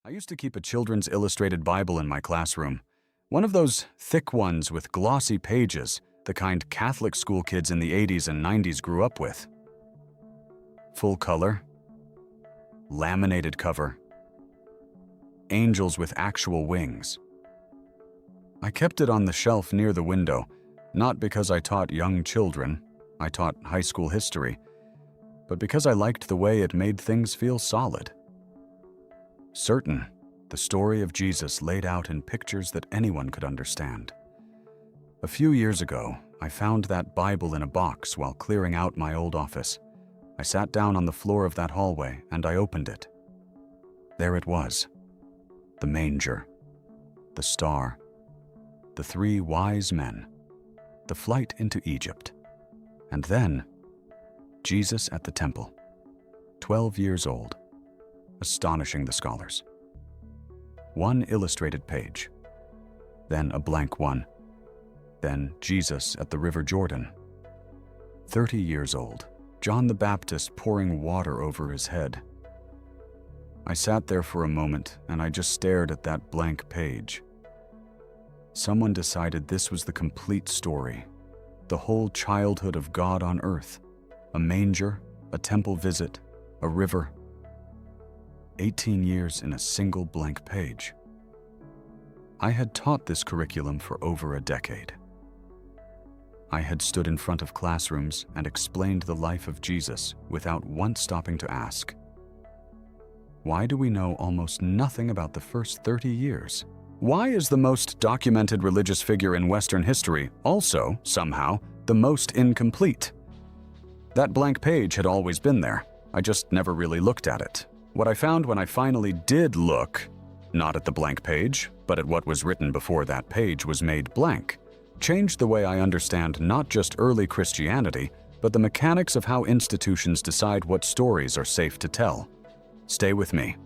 I used to keep a children's illustrated Bible in my classroom. One of those thick ones with glossy pages, the kind Catholic school kids in the 80s and 90s grew up with. Full color, laminated cover, angels with actual wings. I kept it on the shelf near the window, not because I taught young children, I taught high school history, but because I liked the way it made things feel solid. Certain, the story of Jesus laid out in pictures that anyone could understand. A few years ago, I found that Bible in a box while clearing out my old office. I sat down on the floor of that hallway and I opened it. There it was. The manger, the star, the 3 wise men, the flight into Egypt, and then Jesus at the temple, 12 years old, astonishing the scholars. One illustrated page, then a blank one, then Jesus at the River Jordan, 30 years old, John the Baptist pouring water over his head. I sat there for a moment and I just stared at that blank page. Someone decided this was the complete story, the whole childhood of God on earth, a manger, a temple visit, a river. 18 years in a single blank page. I had taught this curriculum for over a decade. I had stood in front of classrooms and explained the life of Jesus without once stopping to ask, why do we know almost nothing about the first 30 years? Why is the most documented religious figure in Western history also, somehow, the most incomplete? That blank page had always been there. I just never really looked at it. What I found when I finally did look, not at the blank page, but at what was written before that page was made blank, changed the way I understand not just early Christianity, but the mechanics of how institutions decide what stories are safe to tell. Stay with me,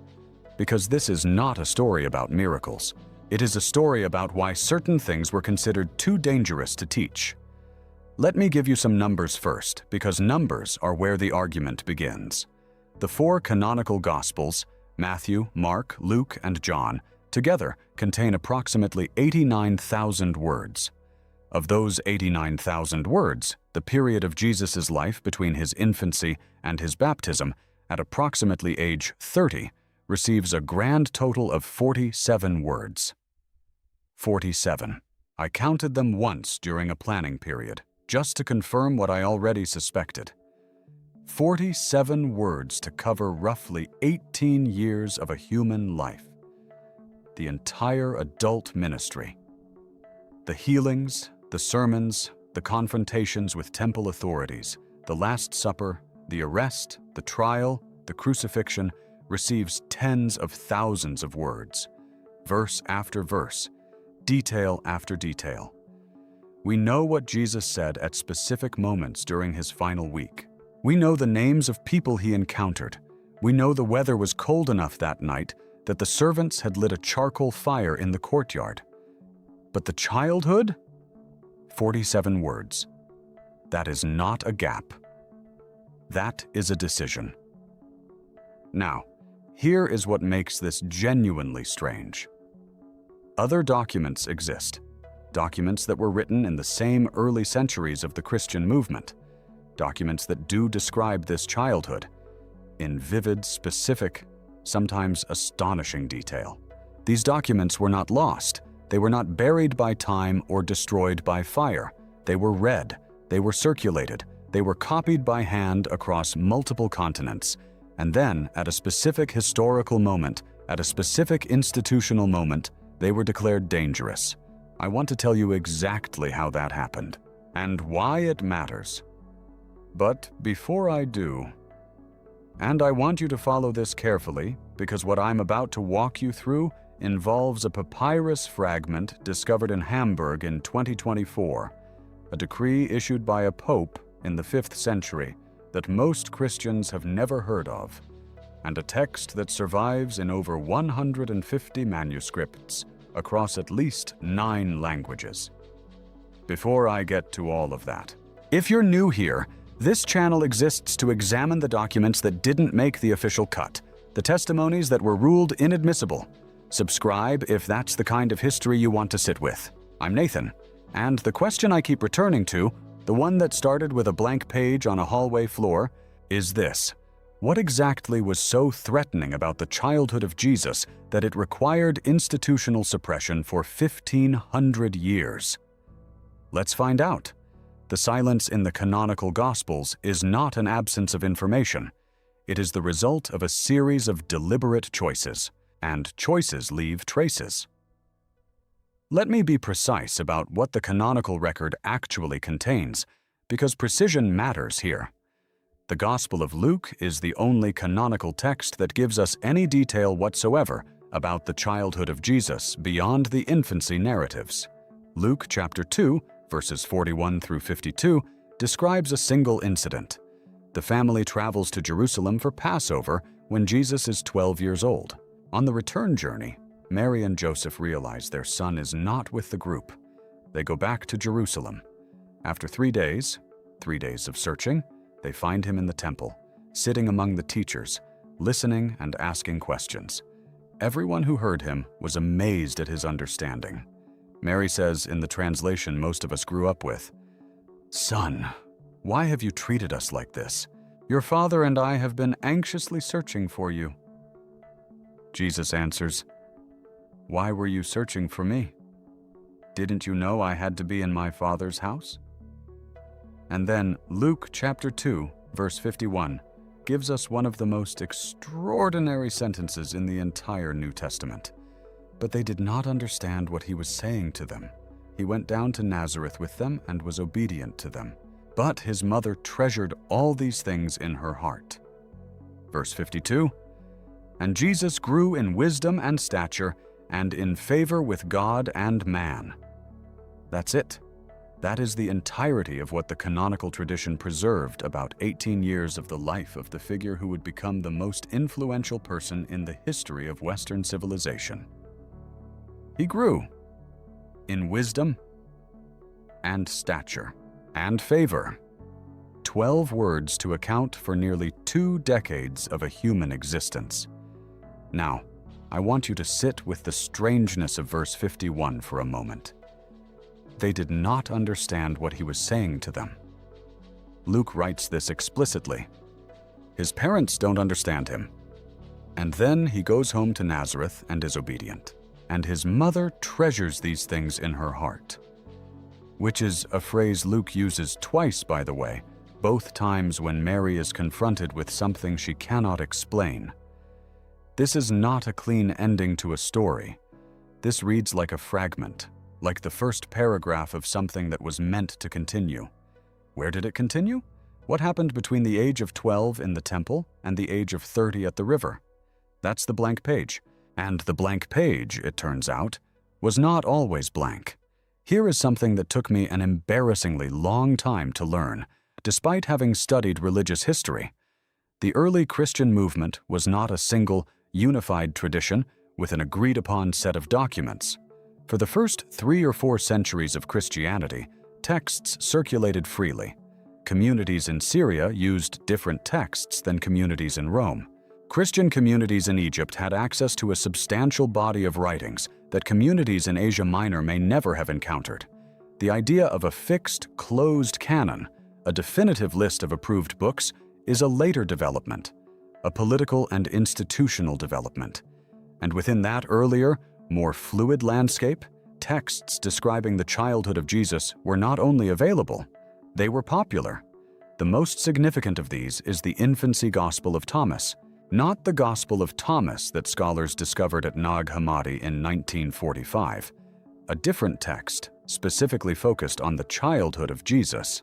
because this is not a story about miracles. It is a story about why certain things were considered too dangerous to teach. Let me give you some numbers first, because numbers are where the argument begins. The 4 canonical Gospels, Matthew, Mark, Luke, and John, together contain approximately 89,000 words. Of those 89,000 words, the period of Jesus' life between his infancy and his baptism, at approximately age 30, receives a grand total of 47 words. 47. I counted them once during a planning period, just to confirm what I already suspected. 47 words to cover roughly 18 years of a human life. The entire adult ministry. The healings, the sermons, the confrontations with temple authorities, the Last Supper, the arrest, the trial, the crucifixion, receives tens of thousands of words, verse after verse, detail after detail. We know what Jesus said at specific moments during his final week. We know the names of people he encountered. We know the weather was cold enough that night that the servants had lit a charcoal fire in the courtyard. But the childhood? 47 words. That is not a gap. That is a decision. Now, here is what makes this genuinely strange. Other documents exist, documents that were written in the same early centuries of the Christian movement, documents that do describe this childhood in vivid, specific, sometimes astonishing detail. These documents were not lost. They were not buried by time or destroyed by fire. They were read, they were circulated, they were copied by hand across multiple continents, and then, at a specific historical moment, at a specific institutional moment, they were declared dangerous. I want to tell you exactly how that happened, and why it matters. But before I do, and I want you to follow this carefully, because what I'm about to walk you through involves a papyrus fragment discovered in Hamburg in 2024, a decree issued by a pope in the 5th century that most Christians have never heard of, and a text that survives in over 150 manuscripts across at least 9 languages. Before I get to all of that, if you're new here, this channel exists to examine the documents that didn't make the official cut, the testimonies that were ruled inadmissible. Subscribe if that's the kind of history you want to sit with. I'm Nathan, and the question I keep returning to, the one that started with a blank page on a hallway floor, is this: what exactly was so threatening about the childhood of Jesus that it required institutional suppression for 1,500 years? Let's find out. The silence in the canonical Gospels is not an absence of information. It is the result of a series of deliberate choices, and choices leave traces. Let me be precise about what the canonical record actually contains, because precision matters here. The Gospel of Luke is the only canonical text that gives us any detail whatsoever about the childhood of Jesus beyond the infancy narratives. Luke chapter 2, verses 41 through 52, describes a single incident. The family travels to Jerusalem for Passover when Jesus is 12 years old. On the return journey, Mary and Joseph realize their son is not with the group. They go back to Jerusalem. After 3 days of searching, they find him in the temple, sitting among the teachers, listening and asking questions. Everyone who heard him was amazed at his understanding. Mary says in the translation most of us grew up with, "Son, why have you treated us like this? Your father and I have been anxiously searching for you." Jesus answers, "Why were you searching for me? Didn't you know I had to be in my Father's house?" And then Luke chapter 2, verse 51, gives us one of the most extraordinary sentences in the entire New Testament. But they did not understand what he was saying to them. He went down to Nazareth with them and was obedient to them. But his mother treasured all these things in her heart. Verse 52, "And Jesus grew in wisdom and stature, and in favor with God and man." That's it. That is the entirety of what the canonical tradition preserved about 18 years of the life of the figure who would become the most influential person in the history of Western civilization. He grew in wisdom and stature and favor. 12 words to account for nearly 2 decades of a human existence. Now, I want you to sit with the strangeness of verse 51 for a moment. They did not understand what he was saying to them. Luke writes this explicitly. His parents don't understand him. And then he goes home to Nazareth and is obedient. And his mother treasures these things in her heart. Which is a phrase Luke uses twice, by the way, both times when Mary is confronted with something she cannot explain. This is not a clean ending to a story. This reads like a fragment, like the first paragraph of something that was meant to continue. Where did it continue? What happened between the age of 12 in the temple and the age of 30 at the river? That's the blank page. And the blank page, it turns out, was not always blank. Here is something that took me an embarrassingly long time to learn, despite having studied religious history. The early Christian movement was not a single, unified tradition with an agreed-upon set of documents. For the first 3 or 4 centuries of Christianity, texts circulated freely. Communities in Syria used different texts than communities in Rome. Christian communities in Egypt had access to a substantial body of writings that communities in Asia Minor may never have encountered. The idea of a fixed, closed canon, a definitive list of approved books, is a later development, a political and institutional development. And within that earlier, more fluid landscape, texts describing the childhood of Jesus were not only available, they were popular. The most significant of these is the Infancy Gospel of Thomas, not the Gospel of Thomas that scholars discovered at Nag Hammadi in 1945, a different text specifically focused on the childhood of Jesus.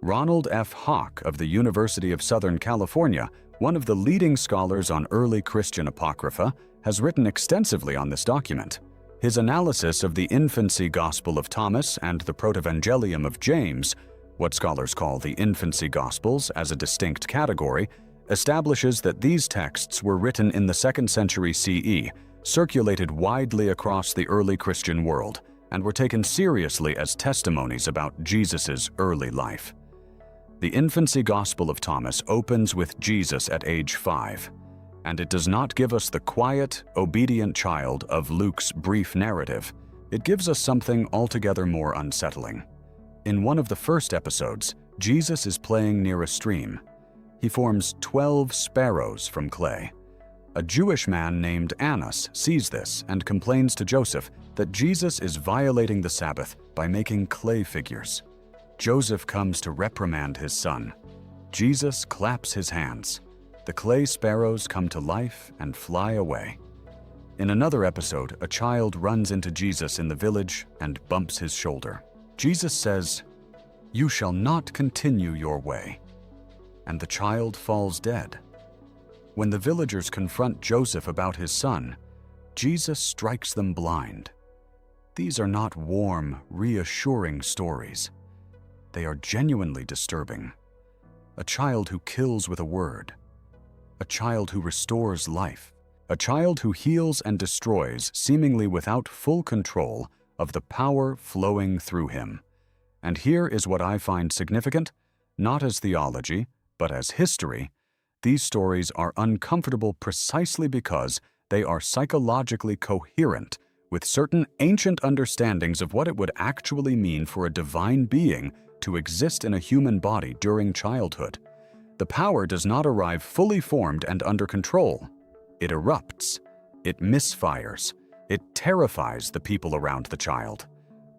Ronald F. Hawk of the University of Southern California, one of the leading scholars on early Christian Apocrypha, has written extensively on this document. His analysis of the Infancy Gospel of Thomas and the Protevangelium of James, what scholars call the Infancy Gospels as a distinct category, establishes that these texts were written in the 2nd century CE, circulated widely across the early Christian world, and were taken seriously as testimonies about Jesus' early life. The Infancy Gospel of Thomas opens with Jesus at age 5. And it does not give us the quiet, obedient child of Luke's brief narrative. It gives us something altogether more unsettling. In one of the first episodes, Jesus is playing near a stream. He forms 12 sparrows from clay. A Jewish man named Annas sees this and complains to Joseph that Jesus is violating the Sabbath by making clay figures. Joseph comes to reprimand his son. Jesus claps his hands. The clay sparrows come to life and fly away. In another episode, a child runs into Jesus in the village and bumps his shoulder. Jesus says, "You shall not continue your way." And the child falls dead. When the villagers confront Joseph about his son, Jesus strikes them blind. These are not warm, reassuring stories. They are genuinely disturbing. A child who kills with a word. A child who restores life. A child who heals and destroys seemingly without full control of the power flowing through him. And here is what I find significant, not as theology, but as history. These stories are uncomfortable precisely because they are psychologically coherent with certain ancient understandings of what it would actually mean for a divine being to exist in a human body during childhood. The power does not arrive fully formed and under control. It erupts. It misfires. It terrifies the people around the child.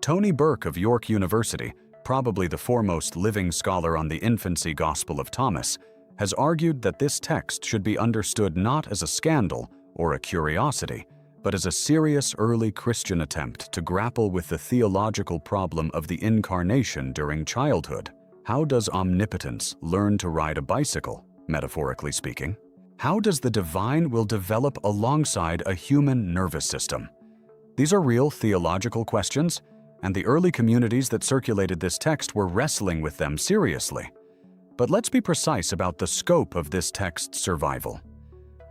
Tony Burke of York University, probably the foremost living scholar on the Infancy Gospel of Thomas, has argued that this text should be understood not as a scandal or a curiosity, but as a serious early Christian attempt to grapple with the theological problem of the incarnation during childhood. How does omnipotence learn to ride a bicycle, metaphorically speaking? How does the divine will develop alongside a human nervous system? These are real theological questions, and the early communities that circulated this text were wrestling with them seriously. But let's be precise about the scope of this text's survival.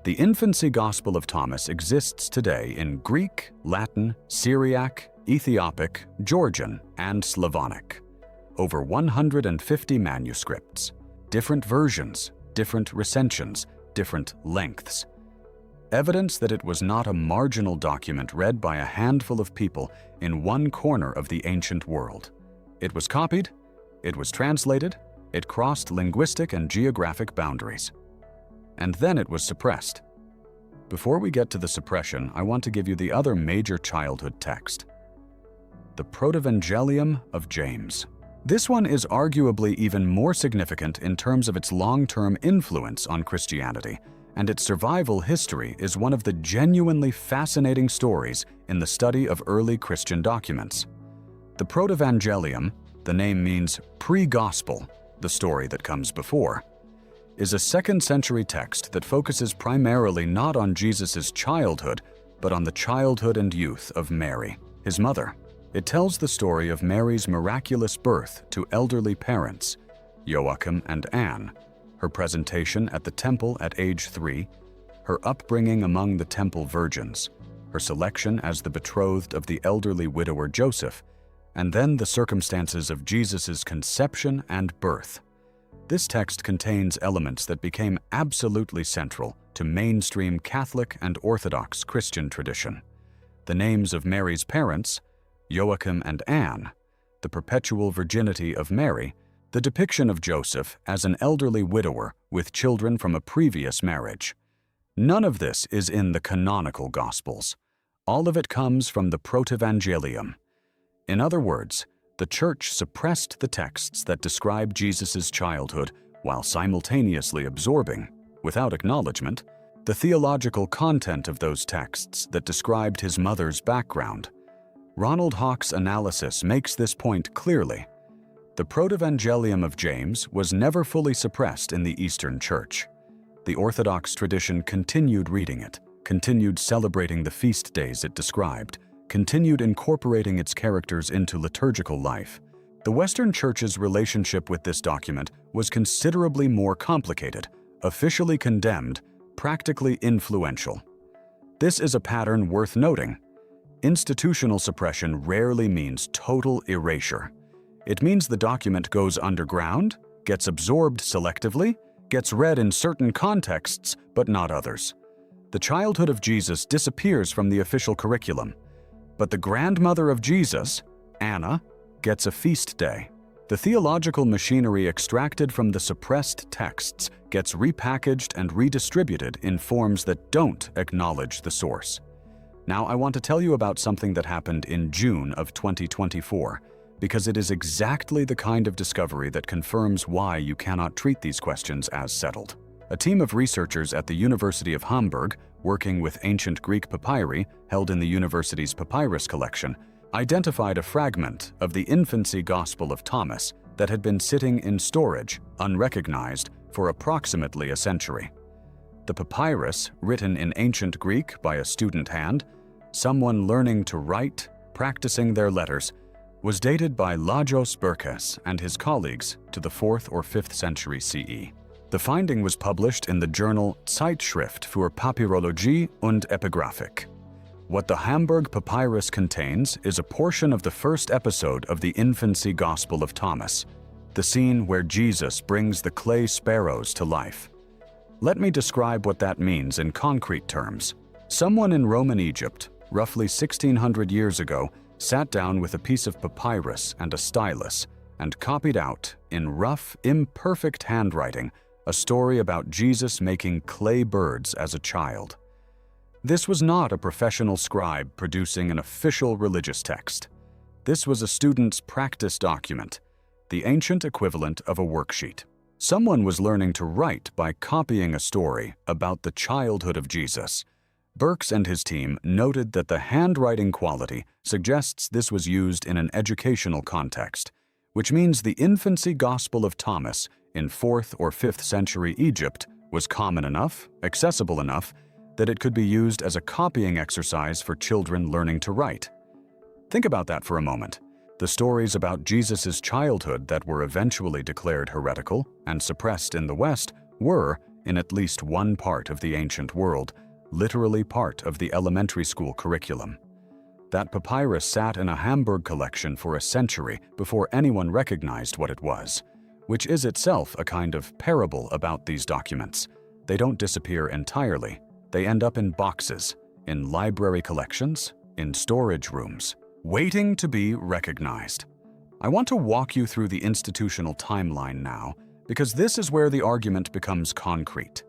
The Infancy Gospel of Thomas exists today in Greek, Latin, Syriac, Ethiopic, Georgian, and Slavonic. Over 150 manuscripts, different versions, different recensions, different lengths. Evidence that it was not a marginal document read by a handful of people in one corner of the ancient world. It was copied, it was translated, it crossed linguistic and geographic boundaries. And then it was suppressed. Before we get to the suppression, I want to give you the other major childhood text. The Protevangelium of James. This one is arguably even more significant in terms of its long-term influence on Christianity, and its survival history is one of the genuinely fascinating stories in the study of early Christian documents. The Protevangelium, the name means pre-gospel, the story that comes before, is a 2nd century text that focuses primarily not on Jesus' childhood, but on the childhood and youth of Mary, his mother. It tells the story of Mary's miraculous birth to elderly parents, Joachim and Anne, her presentation at the temple at age 3, her upbringing among the temple virgins, her selection as the betrothed of the elderly widower Joseph, and then the circumstances of Jesus' conception and birth. This text contains elements that became absolutely central to mainstream Catholic and Orthodox Christian tradition. The names of Mary's parents, Joachim and Anne, the perpetual virginity of Mary, the depiction of Joseph as an elderly widower with children from a previous marriage. None of this is in the canonical Gospels. All of it comes from the Protevangelium. In other words, the Church suppressed the texts that describe Jesus' childhood while simultaneously absorbing, without acknowledgement, the theological content of those texts that described his mother's background. Ronald Hawk's analysis makes this point clearly. The Protevangelium of James was never fully suppressed in the Eastern Church. The Orthodox tradition continued reading it, continued celebrating the feast days it described, continued incorporating its characters into liturgical life. The Western Church's relationship with this document was considerably more complicated, officially condemned, practically influential. This is a pattern worth noting. Institutional suppression rarely means total erasure. It means the document goes underground, gets absorbed selectively, gets read in certain contexts, but not others. The childhood of Jesus disappears from the official curriculum, but the grandmother of Jesus, Anna, gets a feast day. The theological machinery extracted from the suppressed texts gets repackaged and redistributed in forms that don't acknowledge the source. Now, I want to tell you about something that happened in June of 2024, because it is exactly the kind of discovery that confirms why you cannot treat these questions as settled. A team of researchers at the University of Hamburg, working with ancient Greek papyri held in the university's papyrus collection, identified a fragment of the Infancy Gospel of Thomas that had been sitting in storage, unrecognized, for approximately a century. The papyrus, written in ancient Greek by a student hand, someone learning to write, practicing their letters, was dated by Lajos Berkes and his colleagues to the 4th or 5th century CE. The finding was published in the journal Zeitschrift für Papyrologie und Epigraphik. What the Hamburg papyrus contains is a portion of the first episode of the Infancy Gospel of Thomas, the scene where Jesus brings the clay sparrows to life. Let me describe what that means in concrete terms. Someone in Roman Egypt, roughly 1600 years ago, sat down with a piece of papyrus and a stylus and copied out, in rough, imperfect handwriting, a story about Jesus making clay birds as a child. This was not a professional scribe producing an official religious text. This was a student's practice document, the ancient equivalent of a worksheet. Someone was learning to write by copying a story about the childhood of Jesus. Berkes and his team noted that the handwriting quality suggests this was used in an educational context, which means the Infancy Gospel of Thomas in 4th or 5th century Egypt was common enough, accessible enough, that it could be used as a copying exercise for children learning to write. Think about that for a moment. The stories about Jesus' childhood that were eventually declared heretical and suppressed in the West were, in at least one part of the ancient world, literally part of the elementary school curriculum. That papyrus sat in a Hamburg collection for a century before anyone recognized what it was, which is itself a kind of parable about these documents. They don't disappear entirely. They end up in boxes, in library collections, in storage rooms, waiting to be recognized. I want to walk you through the institutional timeline now, because this is where the argument becomes concrete.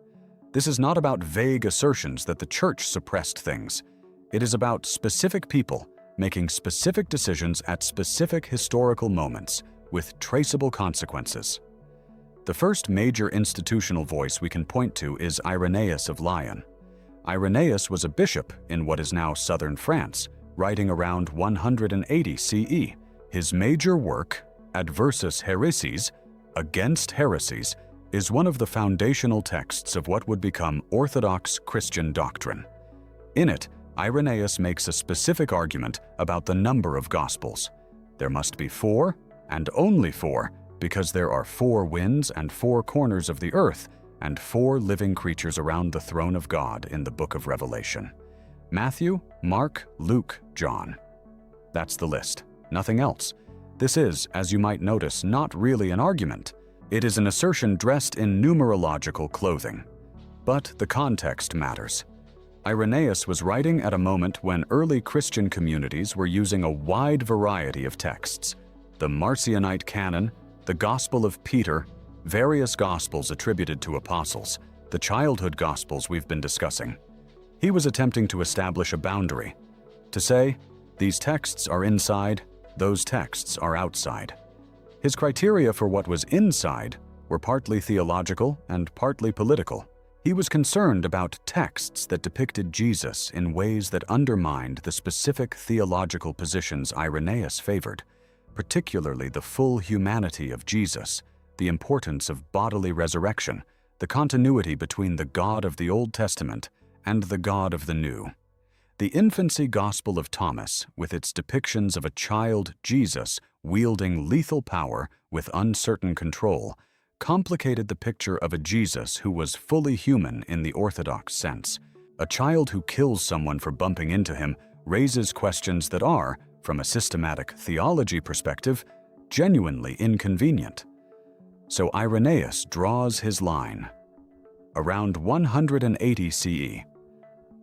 This is not about vague assertions that the church suppressed things. It is about specific people making specific decisions at specific historical moments with traceable consequences. The first major institutional voice we can point to is Irenaeus of Lyon. Irenaeus was a bishop in what is now southern France, writing around 180 CE. His major work, Adversus Heresies, Against Heresies, is one of the foundational texts of what would become Orthodox Christian doctrine. In it, Irenaeus makes a specific argument about the number of Gospels. There must be 4, and only 4, because there are 4 winds and 4 corners of the earth, and 4 living creatures around the throne of God in the book of Revelation. Matthew, Mark, Luke, John. That's the list. Nothing else. This is, as you might notice, not really an argument. It is an assertion dressed in numerological clothing. But the context matters. Irenaeus was writing at a moment when early Christian communities were using a wide variety of texts. The Marcionite canon, the Gospel of Peter, various Gospels attributed to apostles, the childhood Gospels we've been discussing. He was attempting to establish a boundary, to say, these texts are inside, those texts are outside. His criteria for what was inside were partly theological and partly political. He was concerned about texts that depicted Jesus in ways that undermined the specific theological positions Irenaeus favored, particularly the full humanity of Jesus, the importance of bodily resurrection, the continuity between the God of the Old Testament and the God of the New. The Infancy Gospel of Thomas, with its depictions of a child Jesus wielding lethal power with uncertain control, complicated the picture of a Jesus who was fully human in the Orthodox sense. A child who kills someone for bumping into him raises questions that are, from a systematic theology perspective, genuinely inconvenient. So Irenaeus draws his line. Around 180 CE,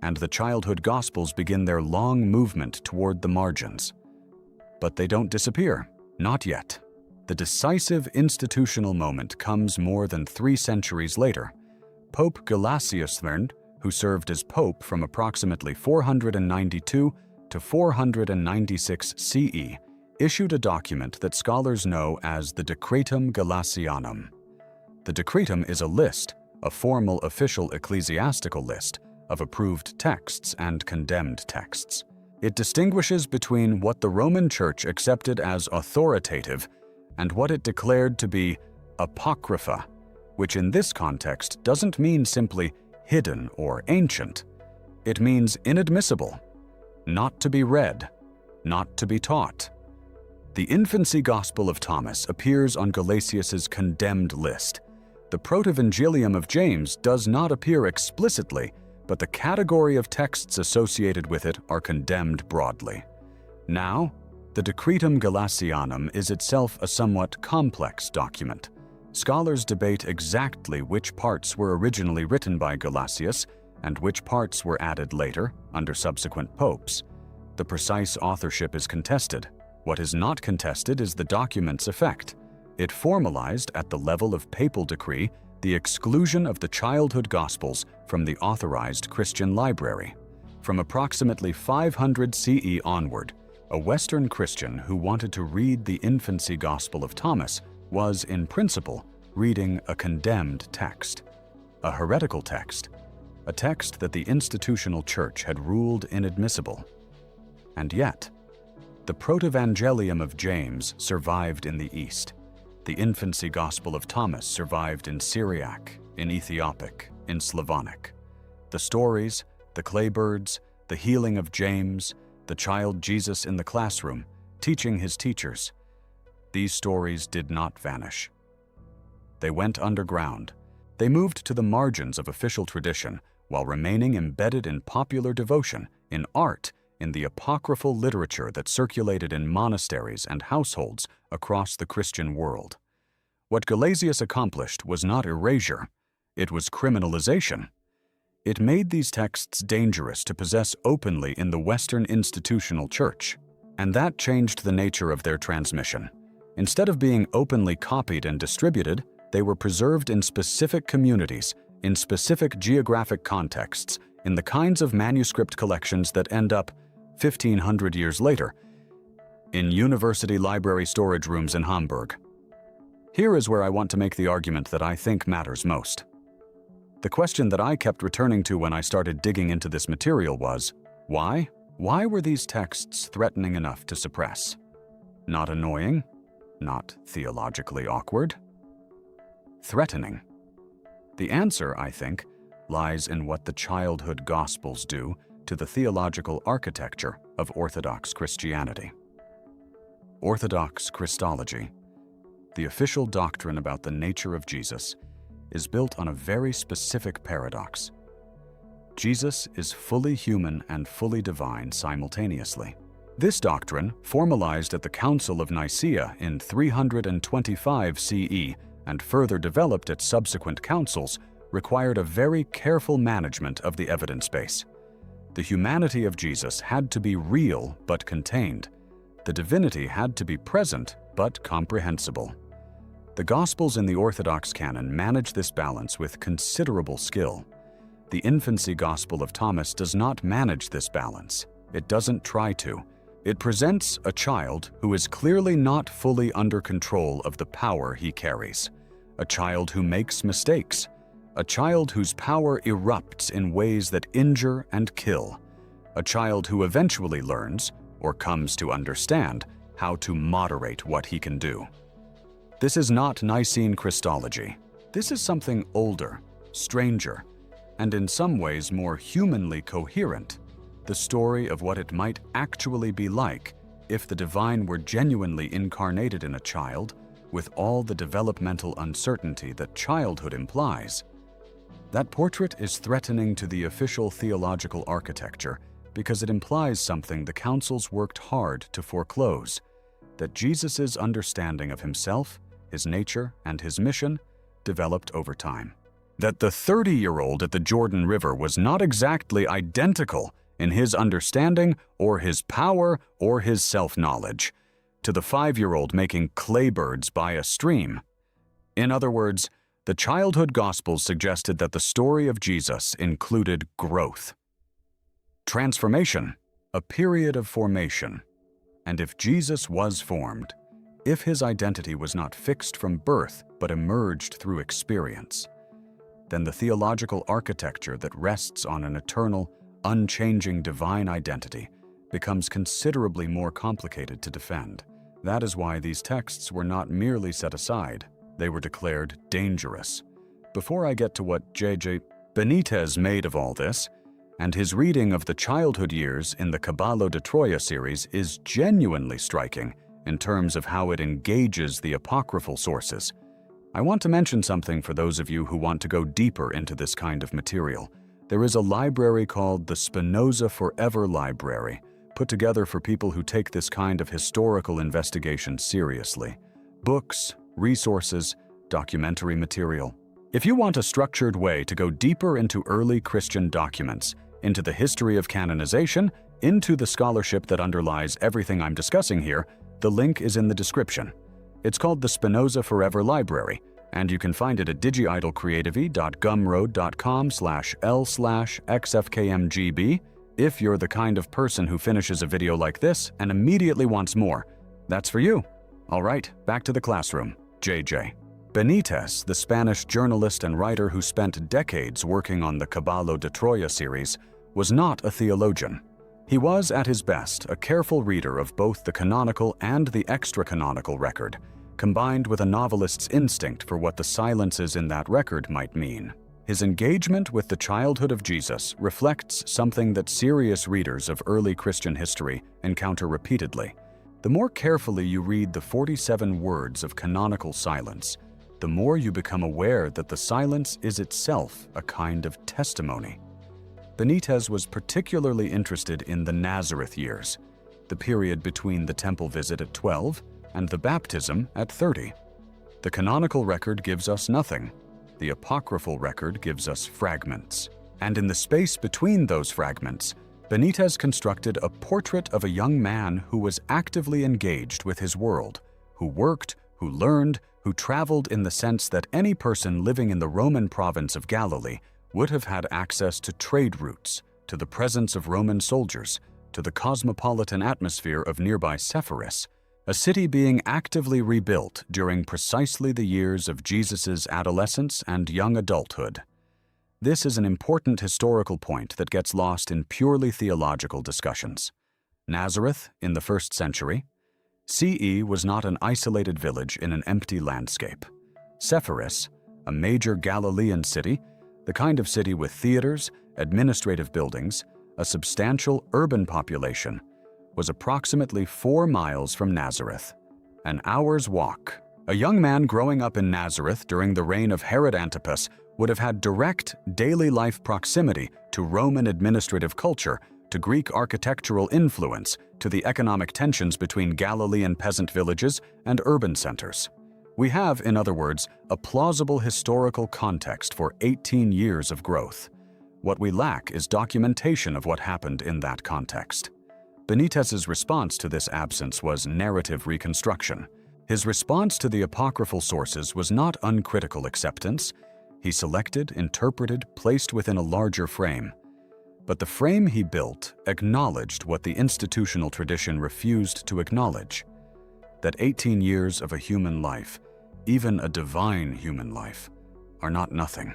and the childhood Gospels begin their long movement toward the margins. But they don't disappear, not yet. The decisive institutional moment comes more than 3 centuries later. Pope Gelasius III, who served as pope from approximately 492 to 496 CE, issued a document that scholars know as the Decretum Gelasianum. The Decretum is a list, a formal official ecclesiastical list, of approved texts and condemned texts. It distinguishes between what the Roman Church accepted as authoritative and what it declared to be apocrypha, which in this context doesn't mean simply hidden or ancient. It means inadmissible, not to be read, not to be taught. The Infancy Gospel of Thomas appears on Gelasius's condemned list. The Protevangelium of James does not appear explicitly, but the category of texts associated with it are condemned broadly. Now, the Decretum Gelasianum is itself a somewhat complex document. Scholars debate exactly which parts were originally written by Gelasius and which parts were added later, under subsequent popes. The precise authorship is contested. What is not contested is the document's effect. It formalized, at the level of papal decree, the exclusion of the childhood Gospels from the authorized Christian library. From approximately 500 CE onward, a Western Christian who wanted to read the Infancy Gospel of Thomas was, in principle, reading a condemned text, a heretical text, a text that the institutional church had ruled inadmissible. And yet, the Protevangelium of James survived in the East. The Infancy Gospel of Thomas survived in Syriac, in Ethiopic, in Slavonic. The stories, the clay birds, the healing of James, the child Jesus in the classroom, teaching his teachers. These stories did not vanish. They went underground. They moved to the margins of official tradition while remaining embedded in popular devotion, in art, in the apocryphal literature that circulated in monasteries and households across the Christian world. What Gelasius accomplished was not erasure, it was criminalization. It made these texts dangerous to possess openly in the Western institutional church, and that changed the nature of their transmission. Instead of being openly copied and distributed, they were preserved in specific communities, in specific geographic contexts, in the kinds of manuscript collections that end up, 1,500 years later, in university library storage rooms in Hamburg. Here is where I want to make the argument that I think matters most. The question that I kept returning to when I started digging into this material was, why? Why were these texts threatening enough to suppress? Not annoying, not theologically awkward. Threatening. The answer, I think, lies in what the childhood Gospels do to the theological architecture of Orthodox Christianity. Orthodox Christology, the official doctrine about the nature of Jesus, is built on a very specific paradox. Jesus is fully human and fully divine simultaneously. This doctrine, formalized at the Council of Nicaea in 325 CE and further developed at subsequent councils, required a very careful management of the evidence base. The humanity of Jesus had to be real but contained. The divinity had to be present but comprehensible. The Gospels in the Orthodox canon manage this balance with considerable skill. The Infancy Gospel of Thomas does not manage this balance. It doesn't try to. It presents a child who is clearly not fully under control of the power he carries, a child who makes mistakes, a child whose power erupts in ways that injure and kill, a child who eventually learns, or comes to understand, how to moderate what he can do. This is not Nicene Christology. This is something older, stranger, and in some ways more humanly coherent, the story of what it might actually be like if the divine were genuinely incarnated in a child with all the developmental uncertainty that childhood implies. That portrait is threatening to the official theological architecture because it implies something the councils worked hard to foreclose, that Jesus' understanding of himself, his nature, and his mission developed over time. that the 30-year-old at the Jordan River was not exactly identical in his understanding or his power or his self-knowledge to the 5-year-old making clay birds by a stream. In other words, the childhood Gospels suggested that the story of Jesus included growth, transformation, a period of formation. And if Jesus was formed, if his identity was not fixed from birth but emerged through experience, then the theological architecture that rests on an eternal, unchanging divine identity becomes considerably more complicated to defend. That is why these texts were not merely set aside, they were declared dangerous. Before I get to what J.J. Benítez made of all this, and his reading of the childhood years in the Caballo de Troya series is genuinely striking in terms of how it engages the apocryphal sources, I want to mention something for those of you who want to go deeper into this kind of material. There is a library called the Spinoza Forever Library, put together for people who take this kind of historical investigation seriously. Books, resources, documentary material. If you want a structured way to go deeper into early Christian documents, into the history of canonization, into the scholarship that underlies everything I'm discussing here, the link is in the description. It's called the Spinoza Forever Library, and you can find it at digiidlecreativi.gumroad.com/l/xfkmgb if you're the kind of person who finishes a video like this and immediately wants more. That's for you. All right, back to the classroom. J.J. Benítez, the Spanish journalist and writer who spent decades working on the Caballo de Troya series, was not a theologian. He was, at his best, a careful reader of both the canonical and the extra-canonical record, combined with a novelist's instinct for what the silences in that record might mean. His engagement with the childhood of Jesus reflects something that serious readers of early Christian history encounter repeatedly. The more carefully you read the 47 words of canonical silence, the more you become aware that the silence is itself a kind of testimony. Benítez was particularly interested in the Nazareth years, the period between the temple visit at 12 and the baptism at 30. The canonical record gives us nothing. The apocryphal record gives us fragments. And in the space between those fragments, Benítez constructed a portrait of a young man who was actively engaged with his world, who worked, who learned, who traveled in the sense that any person living in the Roman province of Galilee would have had access to trade routes, to the presence of Roman soldiers, to the cosmopolitan atmosphere of nearby Sepphoris, a city being actively rebuilt during precisely the years of Jesus' adolescence and young adulthood. This is an important historical point that gets lost in purely theological discussions. Nazareth, in the 1st century, CE was not an isolated village in an empty landscape. Sepphoris, a major Galilean city, the kind of city with theaters, administrative buildings, a substantial urban population, was approximately 4 miles from Nazareth, an hour's walk. A young man growing up in Nazareth during the reign of Herod Antipas would have had direct, daily life proximity to Roman administrative culture, to Greek architectural influence, to the economic tensions between Galilean peasant villages and urban centers. We have, in other words, a plausible historical context for 18 years of growth. What we lack is documentation of what happened in that context. Benítez's response to this absence was narrative reconstruction. His response to the apocryphal sources was not uncritical acceptance. He selected, interpreted, placed within a larger frame. But the frame he built acknowledged what the institutional tradition refused to acknowledge: that 18 years of a human life, even a divine human life, are not nothing.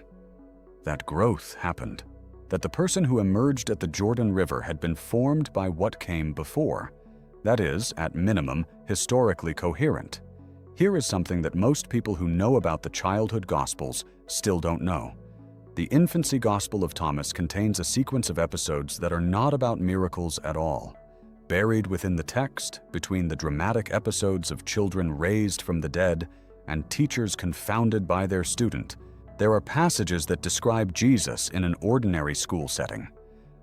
That growth happened, that the person who emerged at the Jordan River had been formed by what came before. That is, at minimum, historically coherent. Here is something that most people who know about the childhood Gospels still don't know. The Infancy Gospel of Thomas contains a sequence of episodes that are not about miracles at all. Buried within the text, between the dramatic episodes of children raised from the dead and teachers confounded by their student, there are passages that describe Jesus in an ordinary school setting.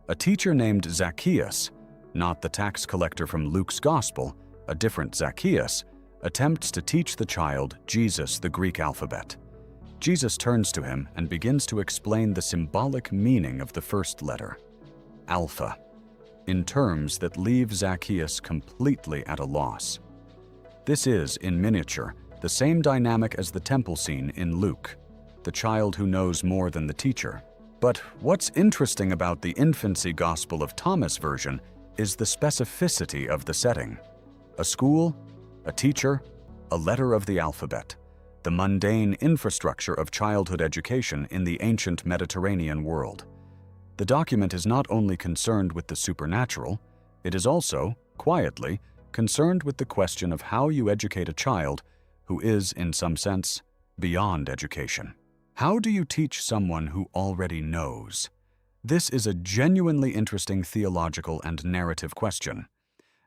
A teacher named Zacchaeus, not the tax collector from Luke's Gospel, a different Zacchaeus, attempts to teach the child Jesus the Greek alphabet. Jesus turns to him and begins to explain the symbolic meaning of the first letter, Alpha, in terms that leave Zacchaeus completely at a loss. This is, in miniature, the same dynamic as the temple scene in Luke, the child who knows more than the teacher. But what's interesting about the Infancy Gospel of Thomas version is the specificity of the setting. A school, a teacher, a letter of the alphabet, the mundane infrastructure of childhood education in the ancient Mediterranean world. The document is not only concerned with the supernatural, it is also, quietly, concerned with the question of how you educate a child who is, in some sense, beyond education. How do you teach someone who already knows? This is a genuinely interesting theological and narrative question,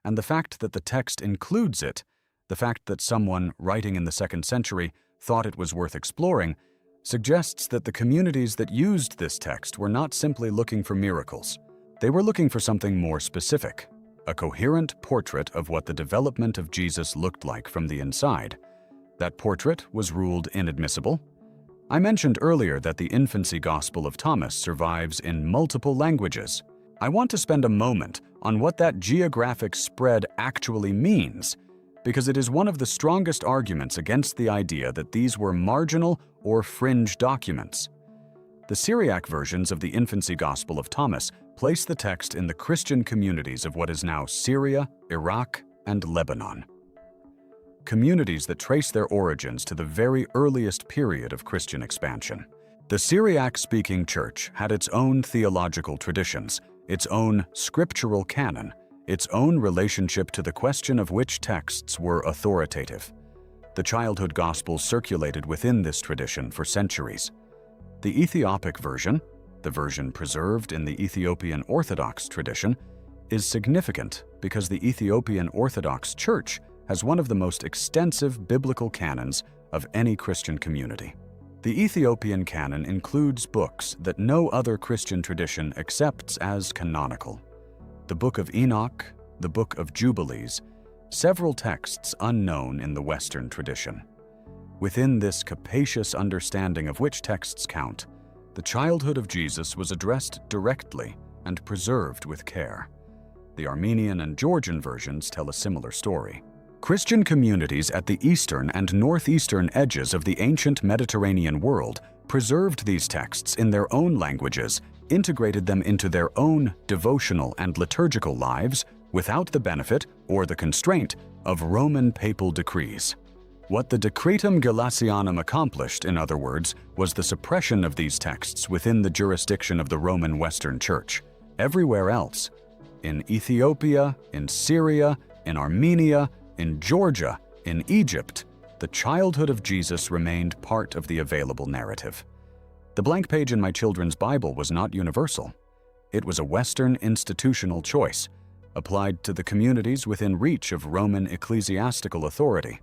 and the fact that the text includes it, the fact that someone writing in the 2nd century thought it was worth exploring, suggests that the communities that used this text were not simply looking for miracles. They were looking for something more specific, a coherent portrait of what the development of Jesus looked like from the inside. That portrait was ruled inadmissible. I mentioned earlier that the Infancy Gospel of Thomas survives in multiple languages. I want to spend a moment on what that geographic spread actually means, because it is one of the strongest arguments against the idea that these were marginal or fringe documents. The Syriac versions of the Infancy Gospel of Thomas place the text in the Christian communities of what is now Syria, Iraq, and Lebanon. Communities that trace their origins to the very earliest period of Christian expansion. The Syriac-speaking church had its own theological traditions, its own scriptural canon, its own relationship to the question of which texts were authoritative. The childhood gospel circulated within this tradition for centuries. The Ethiopic version, the version preserved in the Ethiopian Orthodox tradition, is significant because the Ethiopian Orthodox Church has one of the most extensive biblical canons of any Christian community. The Ethiopian canon includes books that no other Christian tradition accepts as canonical. The Book of Enoch, the Book of Jubilees, several texts unknown in the Western tradition. Within this capacious understanding of which texts count, the childhood of Jesus was addressed directly and preserved with care. The Armenian and Georgian versions tell a similar story. Christian communities at the eastern and northeastern edges of the ancient Mediterranean world preserved these texts in their own languages, integrated them into their own devotional and liturgical lives without the benefit or the constraint of Roman papal decrees. What the Decretum Gelasianum accomplished, in other words, was the suppression of these texts within the jurisdiction of the Roman Western Church. Everywhere else, in Ethiopia, in Syria, in Armenia, in Georgia, in Egypt, the childhood of Jesus remained part of the available narrative. The blank page in my children's Bible was not universal. It was a Western institutional choice, applied to the communities within reach of Roman ecclesiastical authority.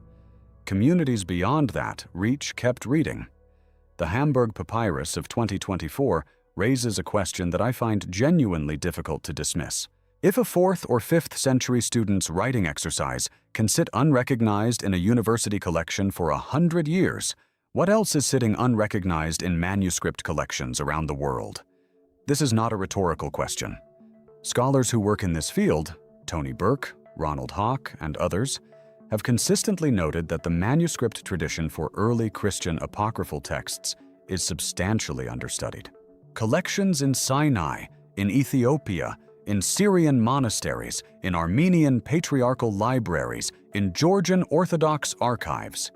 Communities beyond that reach kept reading. The Hamburg papyrus of 2024 raises a question that I find genuinely difficult to dismiss. If a 4th or 5th century student's writing exercise can sit unrecognized in a university collection for 100 years, what else is sitting unrecognized in manuscript collections around the world? This is not a rhetorical question. Scholars who work in this field, Tony Burke, Ronald Hawk, and others, have consistently noted that the manuscript tradition for early Christian apocryphal texts is substantially understudied. Collections in Sinai, in Ethiopia, in Syrian monasteries, in Armenian patriarchal libraries, in Georgian Orthodox archives.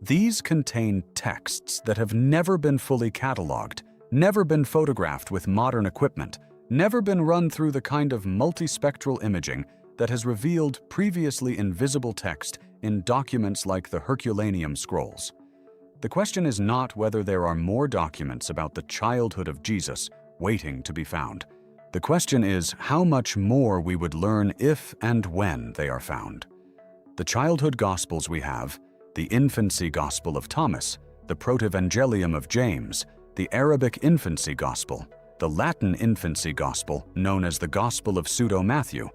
These contain texts that have never been fully cataloged, never been photographed with modern equipment, never been run through the kind of multispectral imaging that has revealed previously invisible text in documents like the Herculaneum scrolls. The question is not whether there are more documents about the childhood of Jesus waiting to be found. The question is how much more we would learn if and when they are found. The childhood Gospels we have, the Infancy Gospel of Thomas, the Protevangelium of James, the Arabic Infancy Gospel, the Latin Infancy Gospel, known as the Gospel of Pseudo-Matthew,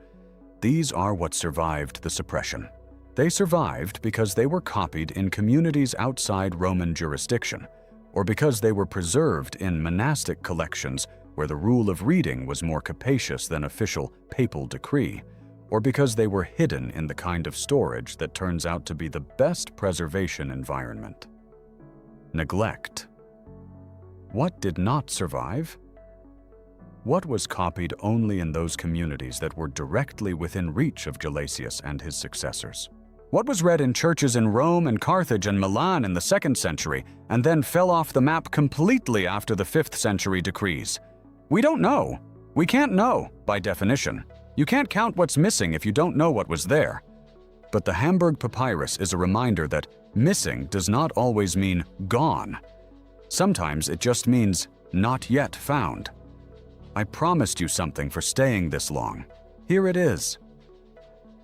these are what survived the suppression. They survived because they were copied in communities outside Roman jurisdiction, or because they were preserved in monastic collections where the rule of reading was more capacious than official papal decree, or because they were hidden in the kind of storage that turns out to be the best preservation environment. Neglect. What did not survive? What was copied only in those communities that were directly within reach of Gelasius and his successors? What was read in churches in Rome and Carthage and Milan in the 2nd century and then fell off the map completely after the 5th century decrees? We don't know. We can't know, by definition. You can't count what's missing if you don't know what was there. But the Hamburg papyrus is a reminder that missing does not always mean gone. Sometimes it just means not yet found. I promised you something for staying this long. Here it is.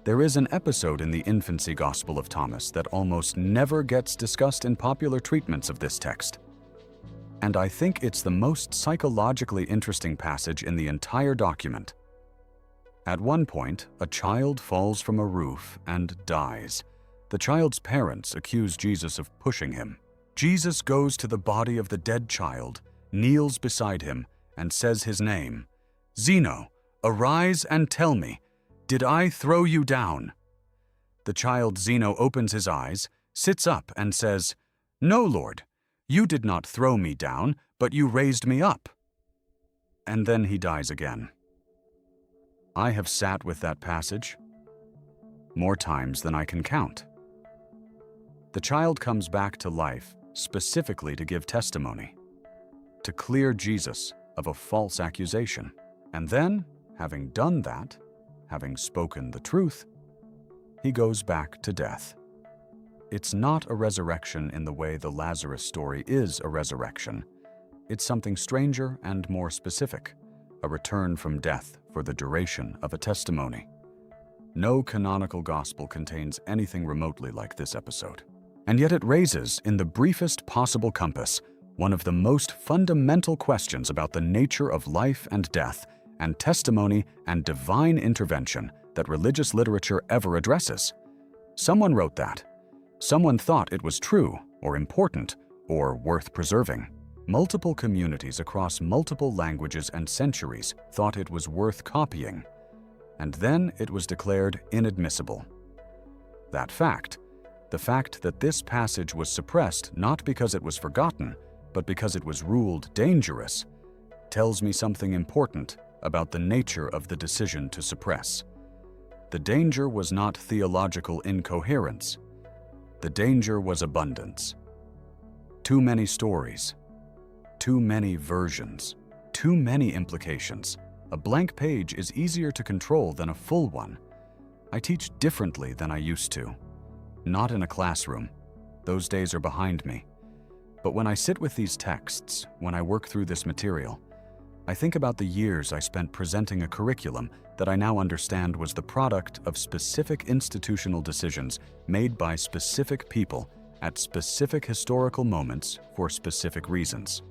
There is an episode in the Infancy Gospel of Thomas that almost never gets discussed in popular treatments of this text. And I think it's the most psychologically interesting passage in the entire document. At one point, a child falls from a roof and dies. The child's parents accuse Jesus of pushing him. Jesus goes to the body of the dead child, kneels beside him, and says his name. "Zeno, arise and tell me, did I throw you down?" The child Zeno opens his eyes, sits up, and says, "No, Lord, you did not throw me down, but you raised me up." And then he dies again. I have sat with that passage more times than I can count. The child comes back to life specifically to give testimony, to clear Jesus of a false accusation. And then, having done that, having spoken the truth, he goes back to death. It's not a resurrection in the way the Lazarus story is a resurrection. It's something stranger and more specific, a return from death for the duration of a testimony. No canonical gospel contains anything remotely like this episode. And yet it raises, in the briefest possible compass, one of the most fundamental questions about the nature of life and death and testimony and divine intervention that religious literature ever addresses. Someone wrote that. Someone thought it was true, or important, or worth preserving. Multiple communities across multiple languages and centuries thought it was worth copying, and then it was declared inadmissible. That fact, the fact that this passage was suppressed not because it was forgotten, but because it was ruled dangerous, tells me something important about the nature of the decision to suppress. The danger was not theological incoherence. The danger was abundance. Too many stories, too many versions, too many implications. A blank page is easier to control than a full one. I teach differently than I used to. Not in a classroom. Those days are behind me. But when I sit with these texts, when I work through this material, I think about the years I spent presenting a curriculum that I now understand was the product of specific institutional decisions made by specific people at specific historical moments for specific reasons.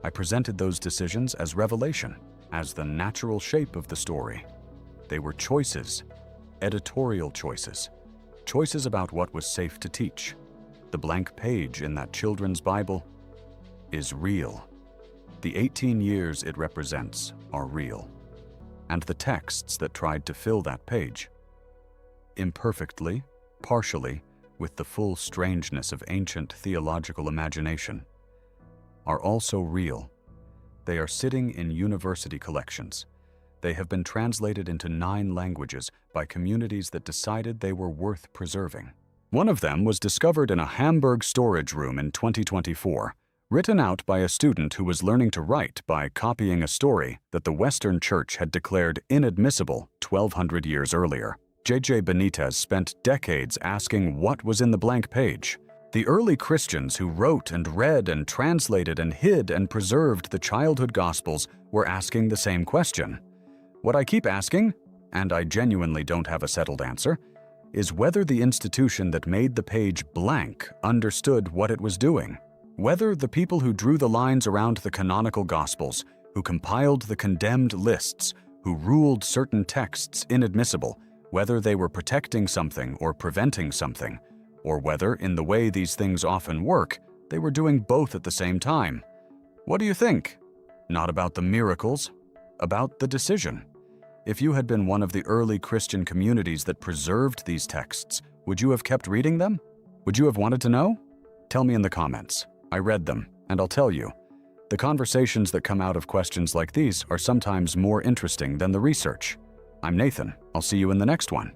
I presented those decisions as revelation, as the natural shape of the story. They were choices, editorial choices, choices about what was safe to teach. The blank page in that children's Bible is real. The 18 years it represents are real, and the texts that tried to fill that page, imperfectly, partially, with the full strangeness of ancient theological imagination, are also real. They are sitting in university collections. They have been translated into 9 languages by communities that decided they were worth preserving. One of them was discovered in a Hamburg storage room in 2024, written out by a student who was learning to write by copying a story that the Western Church had declared inadmissible 1,200 years earlier. J.J. Benítez spent decades asking what was in the blank page. The early Christians who wrote and read and translated and hid and preserved the childhood Gospels were asking the same question. What I keep asking, and I genuinely don't have a settled answer, is whether the institution that made the page blank understood what it was doing. Whether the people who drew the lines around the canonical Gospels, who compiled the condemned lists, who ruled certain texts inadmissible, whether they were protecting something or preventing something, or whether, in the way these things often work, they were doing both at the same time. What do you think? Not about the miracles, about the decision. If you had been one of the early Christian communities that preserved these texts, would you have kept reading them? Would you have wanted to know? Tell me in the comments. I read them, and I'll tell you. The conversations that come out of questions like these are sometimes more interesting than the research. I'm Nathan. I'll see you in the next one.